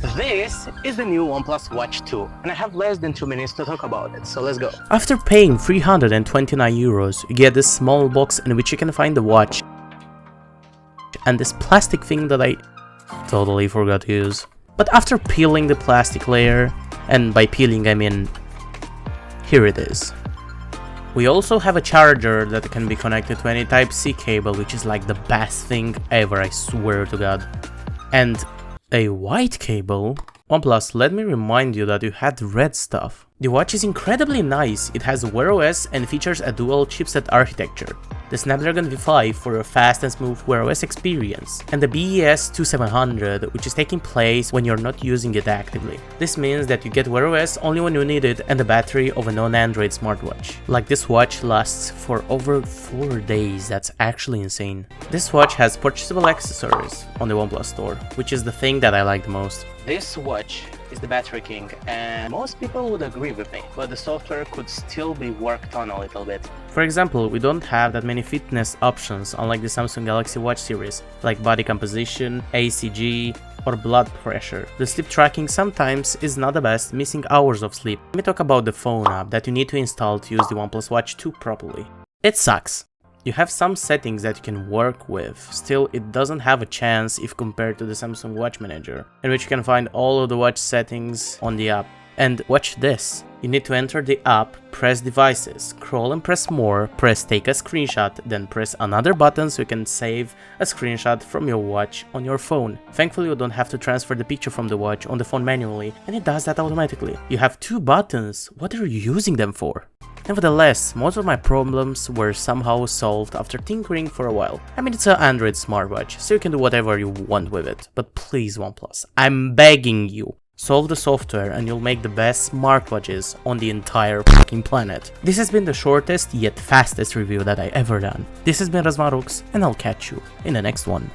This is the new OnePlus Watch 2, and I have less than 2 minutes to talk about it, so let's go. After paying 329 euros, you get this small box in which you can find the watch and this plastic thing that I totally forgot to use. But after peeling the plastic layer, and by peeling I mean here it is. We also have a charger that can be connected to any Type-C cable, which is like the best thing ever, I swear to God. And a white cable. OnePlus, let me remind you that you had red stuff. The watch is incredibly nice, it has Wear OS and features a dual chipset architecture, the Snapdragon V5 for a fast and smooth Wear OS experience, and the BES 2700, which is taking place when you're not using it actively. This means that you get Wear OS only when you need it and the battery of a non-Android smartwatch. Like, this watch lasts for over 4 days, that's actually insane. This watch has purchasable accessories on the OnePlus store, which is the thing that I like the most. This watch is the battery king, and most people would agree with me, but the software could still be worked on a little bit. For example, we don't have that many fitness options unlike the Samsung Galaxy Watch series, like body composition, ACG, or blood pressure. The sleep tracking sometimes is not the best, missing hours of sleep. Let me talk about the phone app that you need to install to use the OnePlus Watch 2 properly. It sucks. You have some settings that you can work with, still it doesn't have a chance if compared to the Samsung Watch Manager, in which you can find all of the watch settings on the app. And watch this, you need to enter the app, press devices, scroll and press more, press take a screenshot, then press another button so you can save a screenshot from your watch on your phone. Thankfully you don't have to transfer the picture from the watch on the phone manually, and it does that automatically. You have 2 buttons, what are you using them for? Nevertheless, most of my problems were somehow solved after tinkering for a while. I mean, it's an Android smartwatch, so you can do whatever you want with it. But please, OnePlus, I'm begging you, solve the software and you'll make the best smartwatches on the entire fucking planet. This has been the shortest yet fastest review that I ever done. This has been Razmarux, and I'll catch you in the next one.